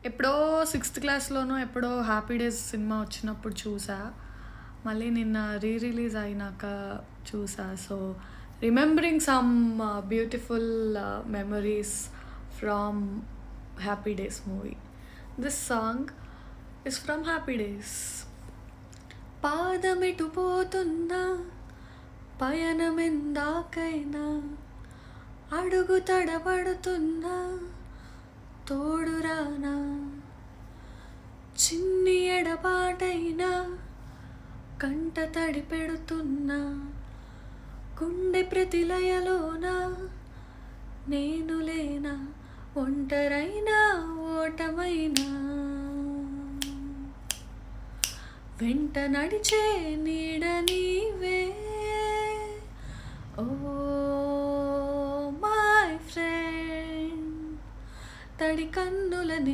ఎప్పుడో సిక్స్త్ క్లాస్లోనో ఎప్పుడో happy days cinema వచ్చినప్పుడు చూసా. మళ్ళీ నిన్న రిలీజ్ అయినాక చూసా. So remembering some beautiful memories from Happy Days movie. This song is from Happy Days. పాదమెటు పోతున్నా పయనమెందాకైనా, అడుగు తడబడుతున్నా తోడురానా, చిన్ని ఎడబాటైనా కంట తడి పెడుతున్నా, గుండె ప్రతిలయలోనా నేను లేనా, ఒంటరైనా ఓటమైనా, వెంట నడిచే నీడ నీవే ఓ మై ఫ్రెండ్, తడి కన్నులని